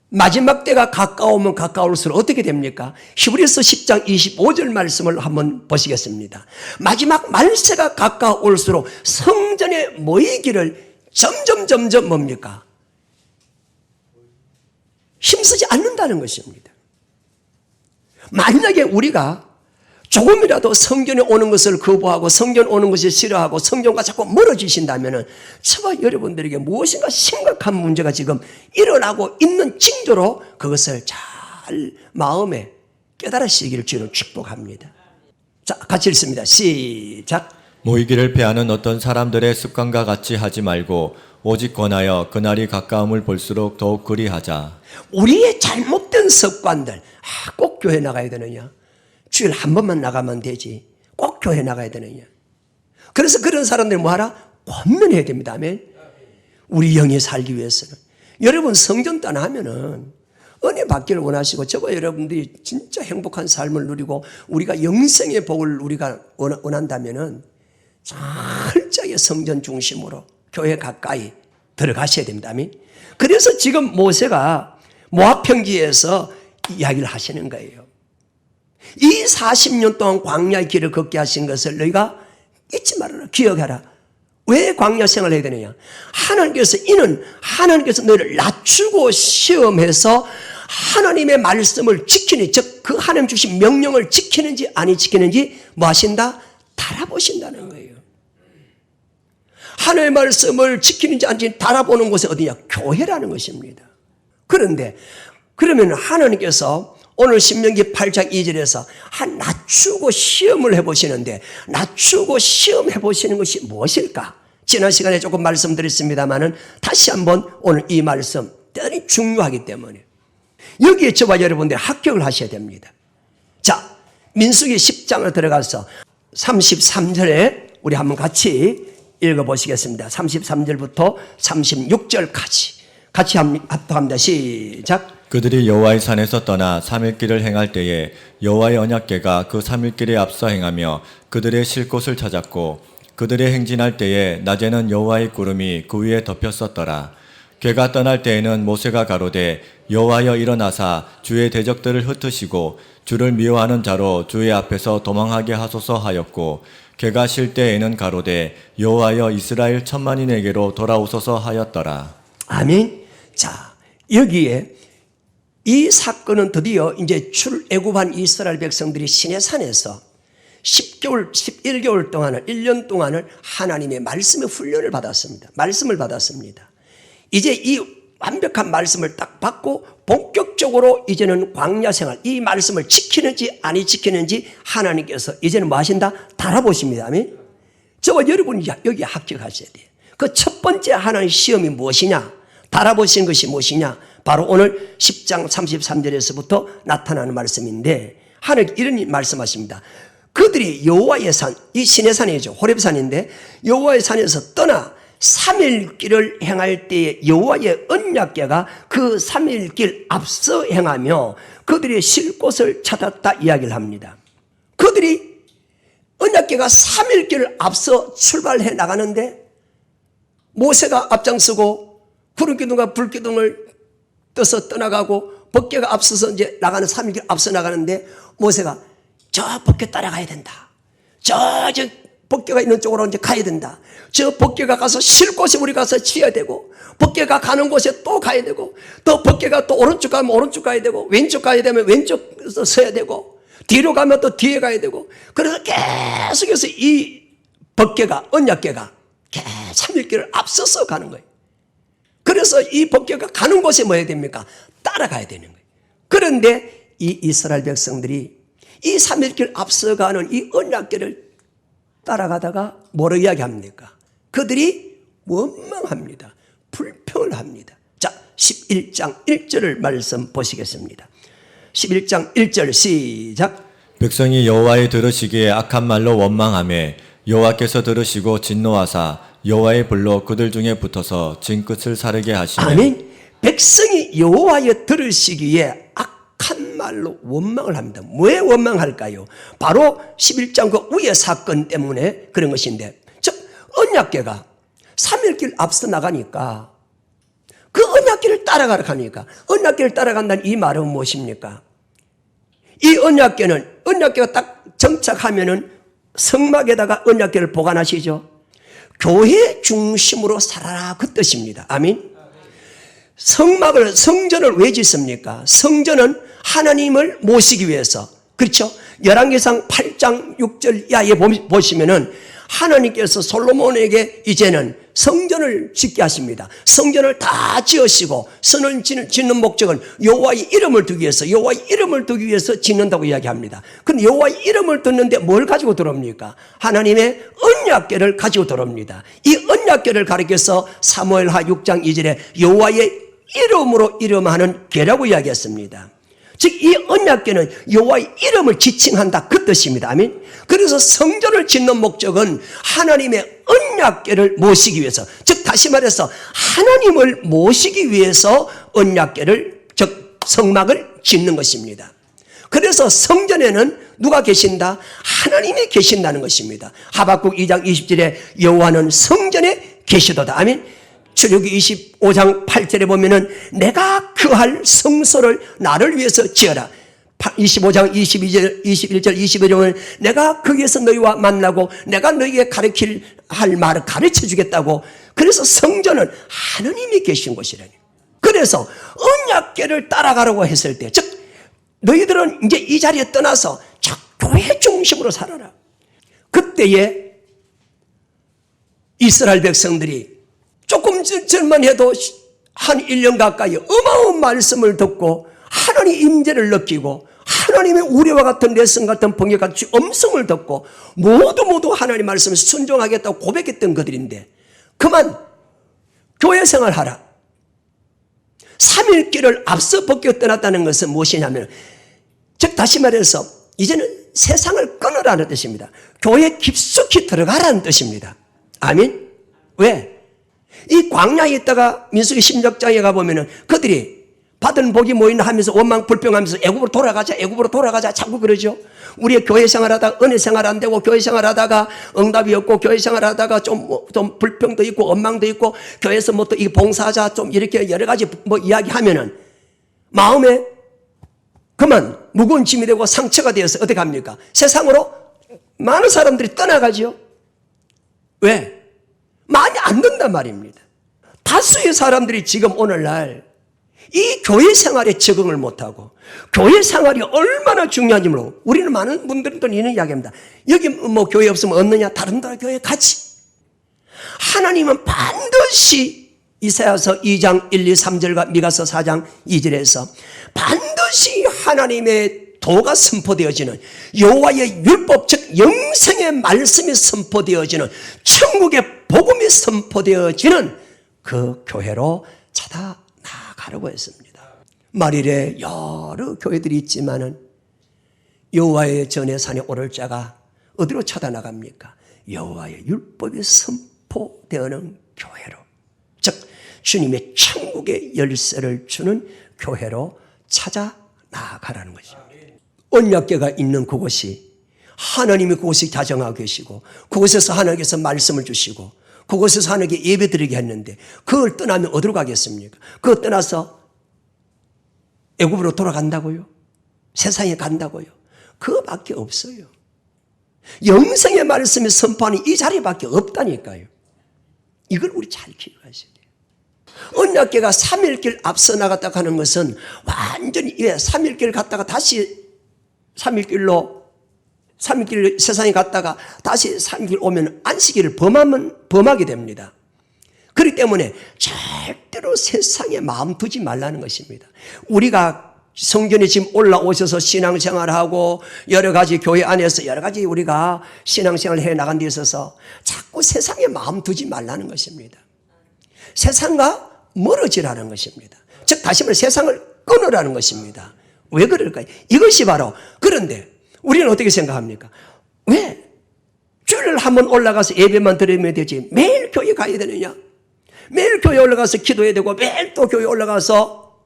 마지막 때가 가까우면 가까울수록 어떻게 됩니까? 히브리서 10장 25절 말씀을 한번 보시겠습니다. 마지막 말세가 가까울수록 성전에 모이기를 점점 뭡니까? 힘쓰지 않는다는 것입니다. 만약에 우리가 조금이라도 성전에 오는 것을 거부하고 성전 오는 것을 싫어하고 성전과 자꾸 멀어지신다면 저와 여러분들에게 무엇인가 심각한 문제가 지금 일어나고 있는 징조로 그것을 잘 마음에 깨달으시기를 주로 축복합니다. 자, 같이 읽습니다. 시작. 모이기를 패하는 어떤 사람들의 습관과 같이 하지 말고 오직 권하여 그날이 가까움을 볼수록 더욱 그리하자. 우리의 잘못된 습관들, 꼭 교회 나가야 되느냐? 주일 한 번만 나가면 되지. 꼭 교회 나가야 되느냐? 그래서 그런 사람들이 뭐하라? 권면해야 됩니다. 아멘. 우리 영이 살기 위해서는. 여러분 성전 떠나면은 은혜 받기를 원하시고 저와 여러분들이 진짜 행복한 삶을 누리고 우리가 영생의 복을 우리가 원한다면은 철저하게 성전 중심으로 교회 가까이 들어가셔야 됩니다. 아멘. 그래서 지금 모세가 모압 평지에서 이야기를 하시는 거예요. 이 40년 동안 광야의 길을 걷게 하신 것을 너희가 잊지 말아라. 기억하라. 왜 광야 생활을 해야 되느냐? 하나님께서 너희를 낮추고 시험해서 하나님의 말씀을 지키는, 즉 그 하나님 주신 명령을 지키는지 아니 지키는지 뭐 하신다? 달아보신다는 거예요. 하나님의 말씀을 지키는지 아닌지 달아보는 곳이 어디냐? 교회라는 것입니다. 그런데 그러면 하나님께서 오늘 신명기 8장 2절에서 낮추고 시험을 해보시는데 낮추고 시험해보시는 것이 무엇일까? 지난 시간에 조금 말씀드렸습니다마는 다시 한번 오늘 이 말씀 대단히 중요하기 때문에 여기에 저와 여러분들이 합격을 하셔야 됩니다. 자, 민수기 10장을 들어가서 33절에 우리 한번 같이 읽어보시겠습니다. 33절부터 36절까지 같이 합독합니다. 시작. 그들이 여호와의 산에서 떠나 3일길을 행할 때에 여호와의 언약궤가 그 3일길에 앞서 행하며 그들의 쉴 곳을 찾았고 그들의 행진할 때에 낮에는 여호와의 구름이 그 위에 덮였었더라. 궤가 떠날 때에는 모세가 가로되 여호와여 일어나사 주의 대적들을 흩으시고 주를 미워하는 자로 주의 앞에서 도망하게 하소서 하였고 궤가 쉴 때에는 가로되 여호와여 이스라엘 10,000만인에게로 돌아오소서 하였더라. 아멘. 자, 여기에 이 사건은 드디어 이제 출애굽한 이스라엘 백성들이 시내산에서 10개월, 11개월 동안을 1년 동안을 하나님의 말씀의 훈련을 받았습니다. 말씀을 받았습니다. 이제 이 완벽한 말씀을 딱 받고 본격적으로 이제는 광야 생활, 이 말씀을 지키는지 아니 지키는지 하나님께서 이제는 뭐 하신다? 달아보십니다. 아멘. 저와 여러분이 여기에 합격하셔야 돼요. 그 첫 번째 하나님의 시험이 무엇이냐? 달아보신 것이 무엇이냐? 바로 오늘 10장 33절에서부터 나타나는 말씀인데 하나님 이런 말씀하십니다. 그들이 여호와의 산, 이 시내산이죠. 호렙산인데 여호와의 산에서 떠나 3일 길을 행할 때에 여호와의 언약궤가 그 3일 길 앞서 행하며 그들이 쉴 곳을 찾았다 이야기를 합니다. 그들이 언약궤가 3일 길을 앞서 출발해 나가는데 모세가 앞장서고 구름기둥과 불기둥을 떠서 떠나가고 법궤가 앞서서 이제 나가는 3일 길 앞서 나가는데 모세가 저 법궤 따라가야 된다. 저 법궤가 있는 쪽으로 이제 가야 된다. 저 법궤가 가서 쉴 곳에 우리 가서 쉬어야 되고 법궤가 가는 곳에 또 가야 되고 또 법궤가 또 오른쪽 가면 오른쪽 가야 되고 왼쪽 가야 되면 왼쪽에서 서야 되고 뒤로 가면 또 뒤에 가야 되고 그래서 계속해서 이 법궤가 언약궤가 계속 3일길을 앞서서 가는 거예요. 그래서 이 법궤가 가는 곳에 뭐 해야 됩니까? 따라가야 되는 거예요. 그런데 이 이스라엘 백성들이 이 3일길 앞서가는 이 언약궤를 따라가다가 뭐로 이야기합니까? 그들이 원망합니다. 불평을 합니다. 자, 11장 1절을 말씀 보시겠습니다. 11장 1절 시작. 백성이 여호와의 들으시기에 악한 말로 원망하며 여호와께서 들으시고 진노하사 여호와의 불로 그들 중에 붙어서 진끝을 사르게 하시며 아멘. 백성이 여호와의 들으시기에 악한 말로 원망을 합니다. 왜 원망할까요? 바로 11장 그 위의 사건 때문에 그런 것인데 즉 언약궤가 3일길 앞서 나가니까 그 언약궤를 따라가라 하니까 언약궤를 따라간다는 이 말은 무엇입니까? 이 언약궤가 딱 정착하면은 성막에다가 언약궤를 보관하시죠. 교회 중심으로 살아라 그 뜻입니다. 아멘. 성전을 왜 짓습니까? 성전은 하나님을 모시기 위해서, 그렇죠? 열왕기상 8장 6절 이하에 보시면은 하나님께서 솔로몬에게 이제는 성전을 짓게 하십니다. 성전을 다 지으시고 선을 짓는 목적은 여호와의 이름을 두기 위해서, 여호와의 이름을 두기 위해서 짓는다고 이야기합니다. 근데 여호와의 이름을 듣는데 뭘 가지고 들어옵니까? 하나님의 언약궤를 가지고 들어옵니다. 이 언약궤를 가리켜서 사무엘하 6장 2절에 여호와의 이름으로 이름하는 궤라고 이야기했습니다. 즉 이 언약궤는 여호와의 이름을 지칭한다, 그 뜻입니다. 아멘. 그래서 성전을 짓는 목적은 하나님의 언약궤를 모시기 위해서, 즉 다시 말해서 하나님을 모시기 위해서 언약궤를, 즉 성막을 짓는 것입니다. 그래서 성전에는 누가 계신다? 하나님이 계신다는 것입니다. 하박국 2장 20절에 여호와는 성전에 계시도다. 아멘. 출애굽기 25장 8절에 보면은 내가 거할 성소를 나를 위해서 지어라. 25장 22절, 21절, 22절은 내가 거기에서 너희와 만나고 내가 너희에게 가르칠 할 말을 가르쳐 주겠다고. 그래서 성전은 하나님이 계신 곳이라니. 그래서 언약궤를 따라가라고 했을 때, 즉 너희들은 이제 이 자리에 떠나서 교회 중심으로 살아라. 그때에 이스라엘 백성들이 조금 전만 해도 한 1년 가까이 어마어마한 말씀을 듣고 하나님의 임재를 느끼고 하나님의 우리와 같은 레슨 같은 번개 같은 음성을 듣고 모두 하나님 말씀을 순종하겠다고 고백했던 그들인데, 그만 교회 생활하라. 3일길을 앞서 벗겨 떠났다는 것은 무엇이냐면, 즉 다시 말해서 이제는 세상을 끊으라는 뜻입니다. 교회에 깊숙이 들어가라는 뜻입니다. 아멘. 왜? 이 광야에 있다가 민수기 16장에 가보면은 그들이 받은 복이 뭐 있나 하면서 원망 불평하면서 애굽으로 돌아가자 자꾸 그러죠. 우리의 교회 생활하다가 은혜 생활 안 되고, 교회 생활하다가 응답이 없고, 교회 생활하다가 좀 불평도 있고 원망도 있고, 교회에서 뭐 또 이 봉사하자 좀 이렇게 여러 가지 뭐 이야기하면은 마음에 그만 무거운 짐이 되고 상처가 되어서 어떻게 합니까? 세상으로 많은 사람들이 떠나가죠. 왜? 많이 안 된단 말입니다. 다수의 사람들이 지금 오늘날 이 교회 생활에 적응을 못하고 교회 생활이 얼마나 중요한지 모르고, 우리는 많은 분들도 이런 이야기합니다. 여기 뭐 교회 없으면 얻느냐? 다른 나라 교회 가지. 하나님은 반드시 이사야서 2장 1, 2, 3절과 미가서 4장 2절에서 반드시 하나님의 도가 선포되어지는 여호와의 율법, 즉 영생의 말씀이 선포되어지는 천국의 복음이 선포되어지는 그 교회로 찾아 나가려고 했습니다. 말일에 여러 교회들이 있지만은 여호와의 전에 산에 오를 자가 어디로 찾아 나갑니까? 여호와의 율법이 선포되는 교회로, 즉 주님의 천국의 열쇠를 주는 교회로 찾아 나가라는 것입니다. 언약궤가 있는 그곳이 하나님이 그곳에 자정하고 계시고, 그곳에서 하나님께서 말씀을 주시고, 그곳에서 하나님께 예배 드리게 했는데, 그걸 떠나면 어디로 가겠습니까? 그걸 떠나서 애굽으로 돌아간다고요? 세상에 간다고요? 그거밖에 없어요. 영생의 말씀이 선포하는 이 자리밖에 없다니까요. 이걸 우리 잘 기억하셔야 돼요. 언약궤가 3일길 앞서 나갔다가 하는 것은 완전히 3일길 갔다가 다시 3일길로 세상에 갔다가 다시 3일 오면 안식일을 범하게 됩니다. 그렇기 때문에 절대로 세상에 마음 두지 말라는 것입니다. 우리가 성전에 지금 올라오셔서 신앙생활하고 여러 가지 교회 안에서 여러 가지 우리가 신앙생활을 해 나간 데 있어서 자꾸 세상에 마음 두지 말라는 것입니다. 세상과 멀어지라는 것입니다. 즉 다시 말해 세상을 끊으라는 것입니다. 왜 그럴까요? 이것이 바로, 그런데 우리는 어떻게 생각합니까? 왜? 주일날 한번 올라가서 예배만 드리면 되지 매일 교회 가야 되느냐? 매일 교회 올라가서 기도해야 되고, 매일 또 교회 올라가서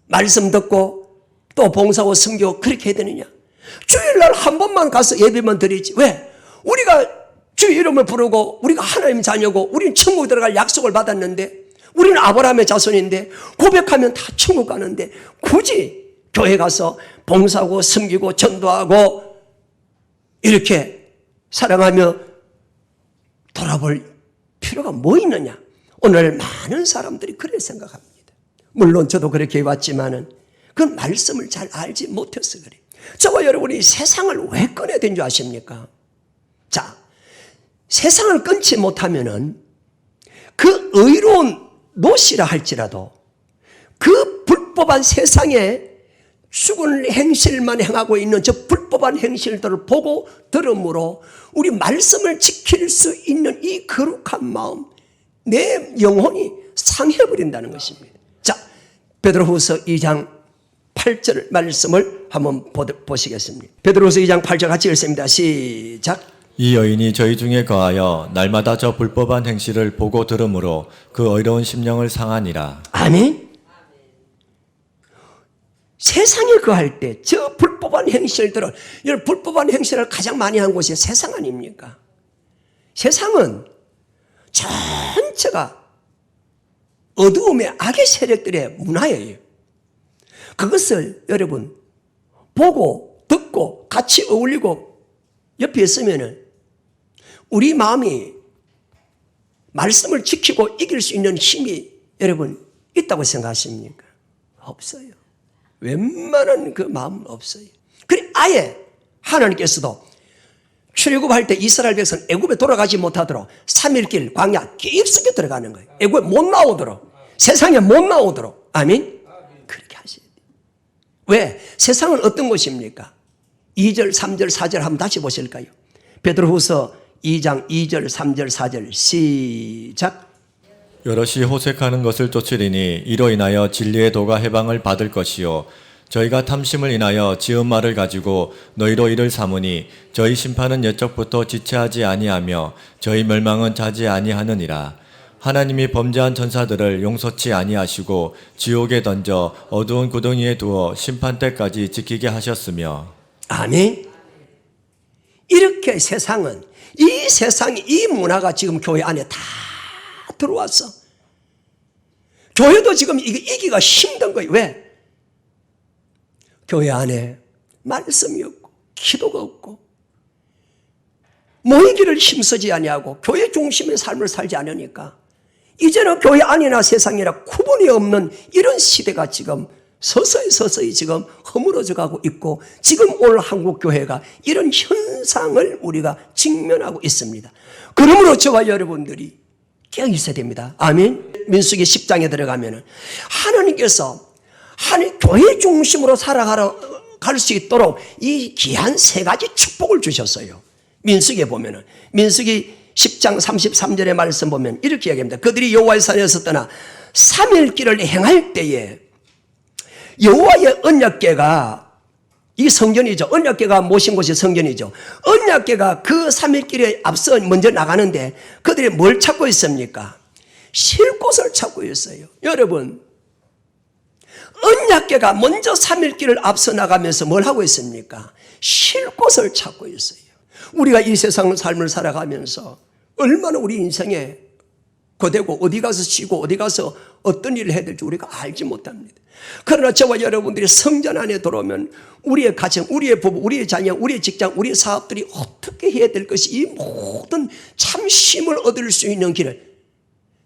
말씀 듣고 또 봉사하고 섬기고 그렇게 해야 되느냐? 주일날 한 번만 가서 예배만 드리지. 왜? 우리가 주 이름을 부르고 우리가 하나님 자녀고 우리는 천국 들어갈 약속을 받았는데, 우리는 아브라함의 자손인데 고백하면 다 천국 가는데 굳이 교회 가서 봉사하고 섬기고 전도하고 이렇게 사랑하며 돌아볼 필요가 뭐 있느냐? 오늘 많은 사람들이 그렇게 생각합니다. 물론 저도 그렇게 해왔지만은 그 말씀을 잘 알지 못해서 그래요. 저와 여러분이 세상을 왜 끊어야 되는 줄 아십니까? 자, 세상을 끊지 못하면은 그 의로운 노시라 할지라도 그 불법한 세상에 죽은 행실만 행하고 있는 저 불법한 행실들을 보고 들음으로 우리 말씀을 지킬 수 있는 이 거룩한 마음, 내 영혼이 상해버린다는 것입니다. 자, 베드로후서 2장 8절 말씀을 한번 보시겠습니다. 베드로후서 2장 8절 같이 읽습니다. 시작. 이 여인이 저희 중에 거하여 날마다 저 불법한 행실을 보고 들으므로 그 어리운 심령을 상하니라. 아멘. 세상에 거할 때 저 불법한 행실들을, 여러분 불법한 행실을 가장 많이 한 곳이 세상 아닙니까? 세상은 전체가 어두움의 악의 세력들의 문화예요. 그것을 여러분 보고 듣고 같이 어울리고 옆에 있으면은 우리 마음이 말씀을 지키고 이길 수 있는 힘이 여러분 있다고 생각하십니까? 없어요. 웬만한 그 마음은 없어요. 그래 아예 하나님께서도 출애굽할 때 이스라엘 백성 애굽에 돌아가지 못하도록 3일길 광야 깊숙이 들어가는 거예요. 애굽에 못 나오도록, 세상에 못 나오도록. 아멘. 그렇게 하셔야 돼요. 왜? 세상은 어떤 곳입니까? 2절 3절 4절 한번 다시 보실까요? 베드로후서 2장 2절 3절 4절 시작. 여럿이 호색하는 것을 쫓으리니 이로 인하여 진리의 도가 해방을 받을 것이요 저희가 탐심을 인하여 지은 말을 가지고 너희로 이를 삼으니 저희 심판은 옛적부터 지체하지 아니하며 저희 멸망은 자지 아니하느니라. 하나님이 범죄한 천사들을 용서치 아니하시고 지옥에 던져 어두운 구덩이에 두어 심판 때까지 지키게 하셨으며. 아멘. 이렇게 세상은, 이 세상이, 이 문화가 지금 교회 안에 다 들어왔어. 교회도 지금 이기가 힘든 거예요. 왜? 교회 안에 말씀이 없고 기도가 없고 모이기를 힘쓰지 아니하고 교회 중심의 삶을 살지 않으니까 이제는 교회 안이나 세상이나 구분이 없는 이런 시대가 지금 서서히 지금 허물어져 가고 있고 지금 오늘 한국 교회가 이런 현상을 우리가 직면하고 있습니다. 그러므로 저와 여러분들이 깨어 있어야 됩니다. 아멘. 민수기 10장에 들어가면은 하나님께서 교회 중심으로 살아갈 수 있도록 이 귀한 세 가지 축복을 주셨어요. 민수기에 보면은 민수기 10장 33절의 말씀 보면 이렇게 이야기합니다. 그들이 여호와의 산에서 떠나 3일길을 행할 때에 여호와의 언약궤가, 이 성전이죠. 언약궤가 모신 곳이 성전이죠. 언약궤가 그 3일길에 앞서 먼저 나가는데 그들이 뭘 찾고 있습니까? 쉴 곳을 찾고 있어요. 여러분, 언약궤가 먼저 3일길을 앞서 나가면서 뭘 하고 있습니까? 쉴 곳을 찾고 있어요. 우리가 이 세상 삶을 살아가면서 얼마나 우리 인생에 고되고 어디 가서 쉬고 어디 가서 어떤 일을 해야 될지 우리가 알지 못합니다. 그러나 저와 여러분들이 성전 안에 들어오면 우리의 가정, 우리의 부부, 우리의 자녀, 우리의 직장, 우리의 사업들이 어떻게 해야 될 것이, 이 모든 참심을 얻을 수 있는 길을,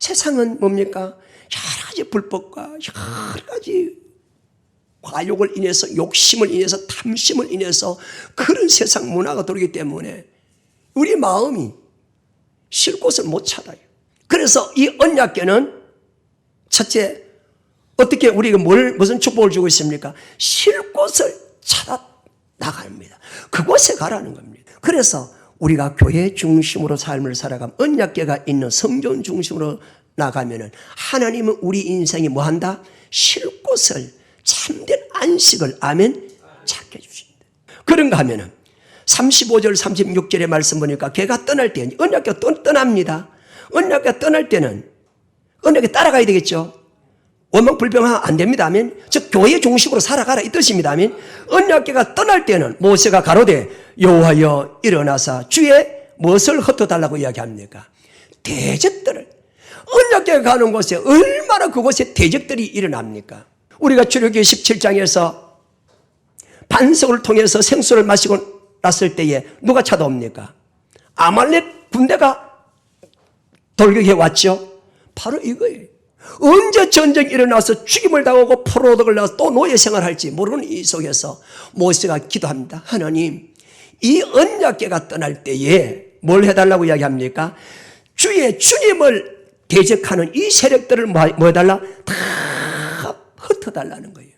세상은 뭡니까? 여러 가지 불법과 여러 가지 과욕을 인해서, 욕심을 인해서, 탐심을 인해서 그런 세상 문화가 들어오기 때문에 우리 마음이 쉴 곳을 못 찾아요. 그래서 이 언약궤는 첫째, 어떻게 우리가 무슨 축복을 주고 있습니까? 쉴 곳을 찾아 나갑니다. 그곳에 가라는 겁니다. 그래서 우리가 교회 중심으로 삶을 살아가면, 언약궤가 있는 성전 중심으로 나가면은 하나님은 우리 인생이 뭐 한다? 쉴 곳을, 참된 안식을, 아멘, 찾게 주신다. 그런가 하면은 35절 36절의 말씀 보니까 걔가 떠날 때, 언약궤가 떠납니다. 언약궤가 떠날 때는 언약궤 따라가야 되겠죠. 원망불평하면 안 됩니다. 아멘. 즉 교회 중심으로 살아가라 이 뜻입니다. 아멘. 언약궤가 떠날 때는 모세가 가로되 여호와여 일어나사 주의 무엇을 흩어달라고 이야기합니까? 대적들을. 언약궤가 가는 곳에 얼마나 그곳에 대적들이 일어납니까? 우리가 출애굽기 17장에서 반석을 통해서 생수를 마시고 났을 때에 누가 찾아옵니까? 아말렉 군대가 돌격해 왔죠. 바로 이거예요. 언제 전쟁이 일어나서 죽임을 당하고 포로독을 나서 또 노예 생활할지 모르는 이 속에서 모세가 기도합니다. 하나님, 이 언약궤가 떠날 때에 뭘 해달라고 이야기합니까? 주의 주님을 대적하는 이 세력들을 뭐 해달라? 다 흩어달라는 거예요.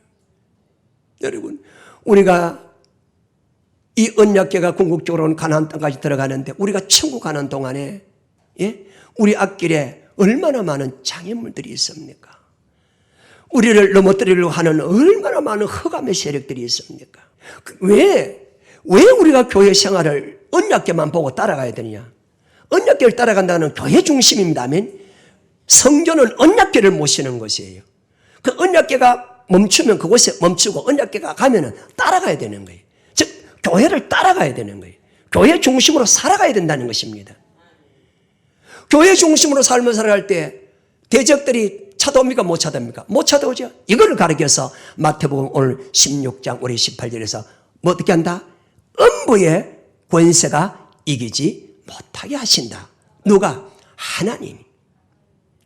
여러분, 우리가 이 언약궤가 궁극적으로는 가나안 땅까지 들어가는데 우리가 천국 가는 동안에 우리 앞길에 얼마나 많은 장애물들이 있습니까? 우리를 넘어뜨리려고 하는 얼마나 많은 흑암의 세력들이 있습니까? 왜 우리가 교회 생활을 언약궤만 보고 따라가야 되느냐? 언약궤를 따라간다는 교회 중심입니다. 아멘. 성전은 언약궤를 모시는 것이에요. 그 언약궤가 멈추면 그곳에 멈추고 언약궤가 가면은 따라가야 되는 거예요. 즉 교회를 따라가야 되는 거예요. 교회 중심으로 살아가야 된다는 것입니다. 교회 중심으로 삶을 살아갈 때 대적들이 찾아옵니까? 못 찾아옵니까? 못 찾아오죠. 이걸 가르쳐서 마태복음 오늘 16장 우리 18절에서 뭐 어떻게 한다? 음부의 권세가 이기지 못하게 하신다. 누가? 하나님이.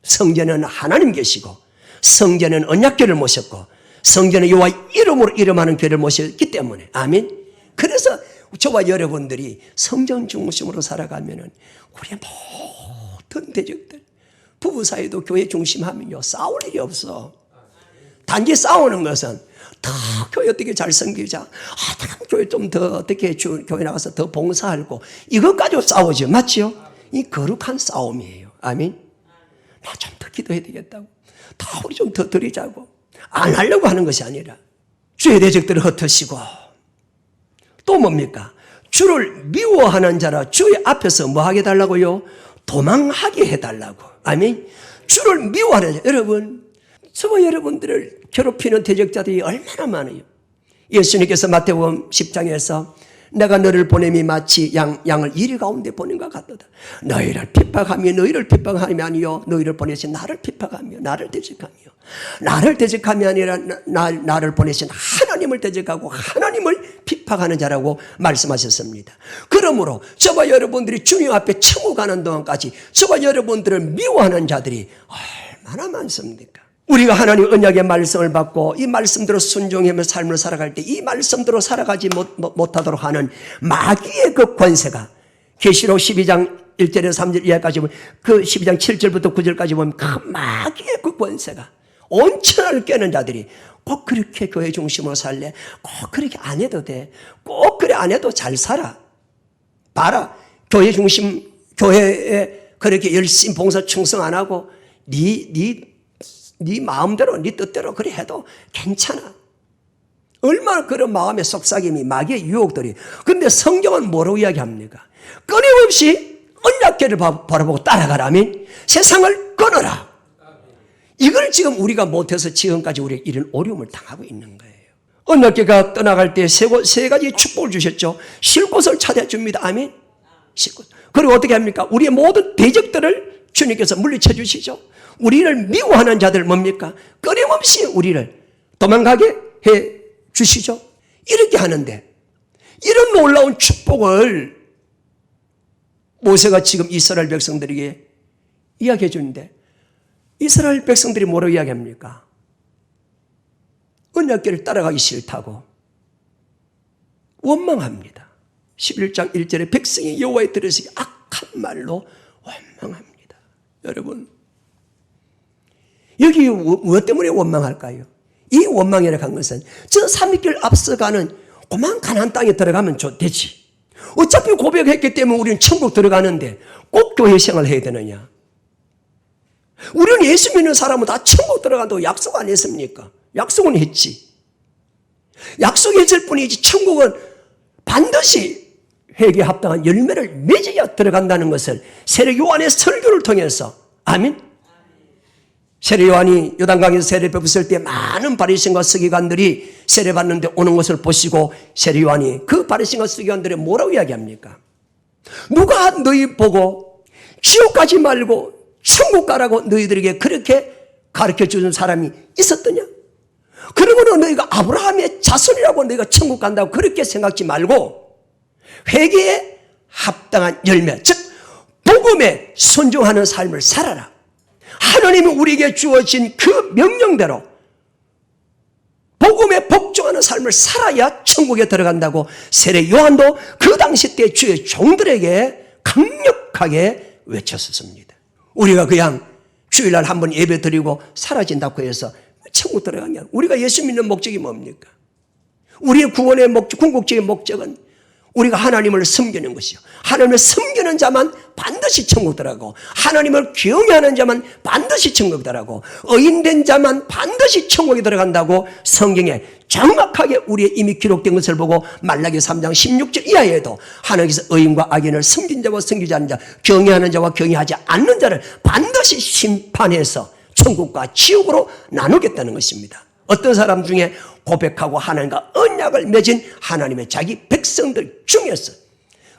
성전은 하나님 계시고 성전은 언약궤를 모셨고 성전은 여호와 이름으로 이름하는 교회를 모셨기 때문에 아멘. 그래서 저와 여러분들이 성전 중심으로 살아가면은 우리의 모든 대적들 부부 사이도 교회 중심하면요 싸울 일이 없어. 단지 싸우는 것은 더 교회 어떻게 잘 섬기자, 교회 좀 더 어떻게 교회 나가서 더 봉사하고 이것 가지고 싸우죠. 맞죠? 이 거룩한 싸움이에요. 아멘. 나 좀 더 기도해야 되겠다고, 다 우리 좀 더 드리자고 안 하려고 하는 것이 아니라 주의 대적들을 흩으시고 또 뭡니까? 주를 미워하는 자라 주의 앞에서 뭐 하게 해달라고요? 도망하게 해달라고. 아멘. 주를 미워하는 자. 여러분, 저와 여러분들을 괴롭히는 대적자들이 얼마나 많아요. 예수님께서 마태복음 10장에서 내가 너를 보냄이 마치 양을 이리 가운데 보낸 것 같도다. 너희를 핍박하며 너희를 핍박함이 아니요 너희를 보내신 나를 핍박하며 나를 대적함이 아니라 나를 보내신 하나님을 대적하고 하나님을 핍박하는 자라고 말씀하셨습니다. 그러므로 저와 여러분들이 주님 앞에 천국 가는 동안까지 저와 여러분들을 미워하는 자들이 얼마나 많습니까? 우리가 하나님 언약의 말씀을 받고 이 말씀대로 순종하며 삶을 살아갈 때 이 말씀대로 살아가지 못하도록 하는 마귀의 그 권세가 계시록 12장 1절에서 3절 이하까지 보면 그 12장 7절부터 9절까지 보면 그 마귀의 그 권세가 온 천하를 깨는 자들이 꼭 그렇게 교회 중심으로 살래? 꼭 그렇게 안 해도 돼. 꼭 그래 안 해도 잘 살아. 봐라. 교회 중심, 교회에 그렇게 열심히 봉사 충성 안 하고 네 마음대로 네 뜻대로 그래 해도 괜찮아. 얼마나 그런 마음의 속삭임이 마귀의 유혹들이. 근데 성경은 뭐라고 이야기합니까? 끊임없이 언약궤를 바라보고 따라가라면 세상을 끊어라. 이걸 지금 우리가 못해서 지금까지 우리 이런 어려움을 당하고 있는 거예요. 언약궤가 떠나갈 때 세 가지 축복을 주셨죠. 쉴 곳을 찾아 줍니다. 아멘. 쉴 곳. 그리고 어떻게 합니까? 우리의 모든 대적들을 주님께서 물리쳐 주시죠. 우리를 미워하는 자들 뭡니까? 끊임없이 우리를 도망가게 해 주시죠. 이렇게 하는데 이런 놀라운 축복을 모세가 지금 이스라엘 백성들에게 이야기해 주는데 이스라엘 백성들이 뭐라고 이야기합니까? 언약궤를 따라가기 싫다고 원망합니다. 11장 1절에 백성이 여호와의 들으시기 악한 말로 원망합니다. 여러분, 여기 무엇 때문에 원망할까요? 이 원망이라고 한 것은 저 300길 앞서가는 고만 가나안 땅에 들어가면 되지. 어차피 고백했기 때문에 우리는 천국 들어가는데 꼭 교회 생활을 해야 되느냐? 우리는 예수 믿는 사람은 다 천국 들어간다고 약속 안 했습니까? 약속은 했지. 약속했을 뿐이지 천국은 반드시 회개에 합당한 열매를 맺어야 들어간다는 것을 세례 요한의 설교를 통해서 아멘. 세례 요한이 요단강에서 세례 베풀 때 많은 바리새인과 서기관들이 세례 받는데 오는 것을 보시고 세례 요한이 그 바리새인과 서기관들이 뭐라고 이야기합니까? 누가 너희 보고 지옥 가지 말고 천국 가라고 너희들에게 그렇게 가르쳐 주는 사람이 있었더냐? 그러므로 너희가 아브라함의 자손이라고 너희가 천국 간다고 그렇게 생각지 말고 회개에 합당한 열매, 즉 복음에 순종하는 삶을 살아라. 하나님이 우리에게 주어진 그 명령대로 복음에 복종하는 삶을 살아야 천국에 들어간다고 세례 요한도 그 당시 때 주의 종들에게 강력하게 외쳤었습니다. 우리가 그냥 주일날 한번 예배 드리고 사라진다고 해서 천국 들어가냐? 우리가 예수 믿는 목적이 뭡니까? 우리의 구원의 목적, 궁극적인 목적은 우리가 하나님을 섬기는 것이요. 하나님을 섬기는 자만 반드시 천국 들어가고, 하나님을 경외하는 자만 반드시 천국 들어가고, 의인된 자만 반드시 천국에 들어간다고 성경에 정확하게 우리의 이미 기록된 것을 보고 말라기 3장 16절 이하에도 하나님께서 의인과 악인을 섬긴 자와 섬기지 않는 자, 경외하는 자와 경외하지 않는 자를 반드시 심판해서 천국과 지옥으로 나누겠다는 것입니다. 어떤 사람 중에 고백하고 하나님과 언약을 맺은 하나님의 자기 백성들 중에서,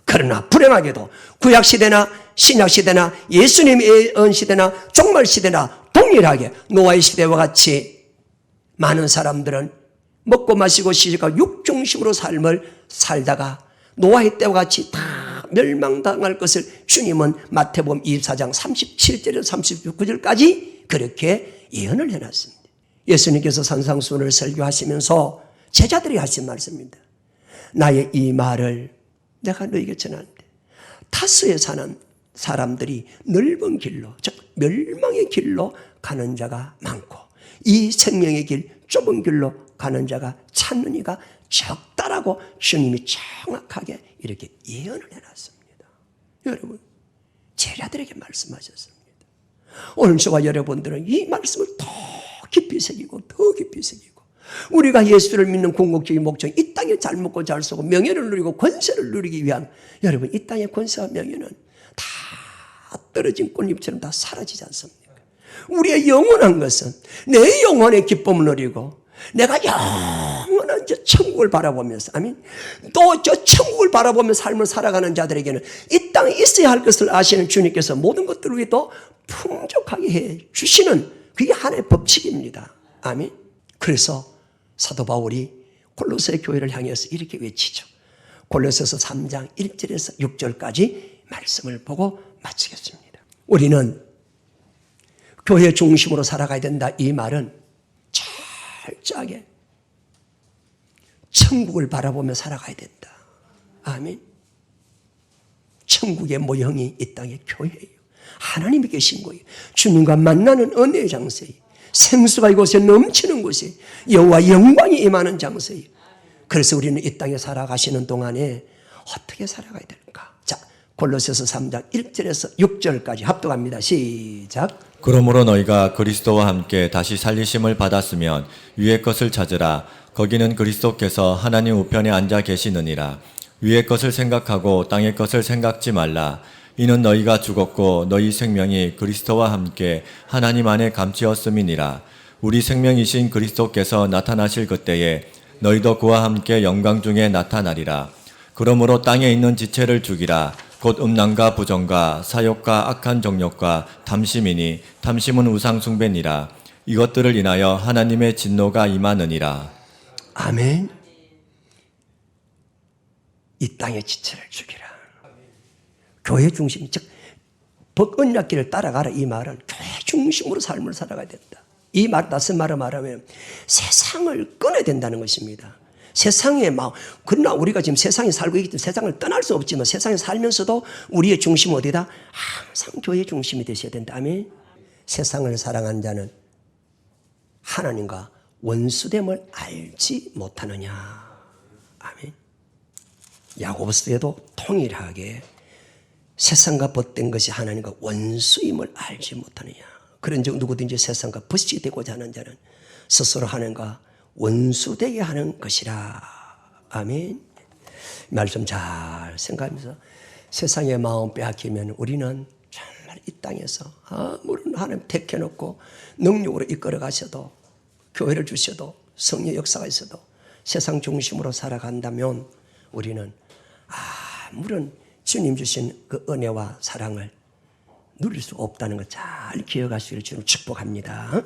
그러나 불행하게도 구약시대나 신약시대나 예수님의 언시대나 종말시대나 동일하게 노아의 시대와 같이 많은 사람들은 먹고 마시고 시집가고 육중심으로 삶을 살다가 노아의 때와 같이 다 멸망당할 것을 주님은 마태복음 24장 37절에서 39절까지 그렇게 예언을 해놨습니다. 예수님께서 산상수훈을 설교하시면서 제자들이 하신 말씀입니다. 나의 이 말을 내가 너에게 전하는데 타스에 사는 사람들이 넓은 길로, 즉 멸망의 길로 가는 자가 많고 이 생명의 길, 좁은 길로 가는 자가 찾는 이가 적다라고 주님이 정확하게 이렇게 예언을 해놨습니다. 여러분, 제자들에게 말씀하셨습니다. 오늘 저와 여러분들은 이 말씀을 더 깊이 새기고 더 깊이 새기고, 우리가 예수를 믿는 궁극적인 목적, 이 땅에 잘 먹고 잘 쓰고 명예를 누리고 권세를 누리기 위한, 여러분 이 땅의 권세와 명예는 다 떨어진 꽃잎처럼 다 사라지지 않습니까? 우리의 영원한 것은 내 영혼의 기쁨을 누리고 내가 영원한 저 천국을 바라보면서, 아멘, 또 저 천국을 바라보며 삶을 살아가는 자들에게는 이 땅에 있어야 할 것을 아시는 주님께서 모든 것들을 위해 더 풍족하게 해 주시는, 그게 하나의 법칙입니다. 아멘. 그래서 사도 바울이 골로새 교회를 향해서 이렇게 외치죠. 골로새서 3장 1절에서 6절까지 말씀을 보고 마치겠습니다. 우리는 교회 중심으로 살아가야 된다, 이 말은 철저하게 천국을 바라보며 살아가야 된다. 아멘. 천국의 모형이 이 땅의 교회예요. 하나님이 계신 거예요. 주님과 만나는 은혜의 장소예요. 생수가 이곳에 넘치는 곳이에요. 여호와 영광이 임하는 장소예요. 그래서 우리는 이 땅에 살아가시는 동안에 어떻게 살아가야 될까? 자, 골로새서 3장 1절에서 6절까지 합독합니다. 시작. 그러므로 너희가 그리스도와 함께 다시 살리심을 받았으면 위의 것을 찾으라. 거기는 그리스도께서 하나님 우편에 앉아 계시느니라. 위의 것을 생각하고 땅의 것을 생각지 말라. 이는 너희가 죽었고 너희 생명이 그리스도와 함께 하나님 안에 감추었음이니라. 우리 생명이신 그리스도께서 나타나실 그때에 너희도 그와 함께 영광 중에 나타나리라. 그러므로 땅에 있는 지체를 죽이라. 곧 음란과 부정과 사욕과 악한 정욕과 탐심이니 탐심은 우상 숭배니라. 이것들을 인하여 하나님의 진노가 임하느니라. 아멘. 이 땅의 지체를 죽이라. 교회 중심, 즉 언약길을 따라가라, 이 말은 교회 중심으로 삶을 살아가야 된다. 이 말, 낯선 말을 말하면 세상을 끊어야 된다는 것입니다. 세상의 마음, 그러나 우리가 지금 세상에 살고 있기 때문에 세상을 떠날 수 없지만 세상에 살면서도 우리의 중심은 어디다? 항상 교회 중심이 되셔야 된다. 아멘. 세상을 사랑한 자는 하나님과 원수됨을 알지 못하느냐. 아멘. 야고보서에도 동일하게 세상과 벗된 것이 하나님과 원수임을 알지 못하느냐. 그런즉 누구든지 세상과 벗이 되고자 하는 자는 스스로 하나님과 원수되게 하는 것이라. 아멘. 말씀 잘 생각하면서 세상의 마음 빼앗기면 우리는 정말 이 땅에서 아무런 하나님 택해놓고 능력으로 이끌어 가셔도, 교회를 주셔도, 성령 역사가 있어도 세상 중심으로 살아간다면 우리는 아무런 주님 주신 그 은혜와 사랑을 누릴 수 없다는 것 잘 기억하시기를 주님 축복합니다.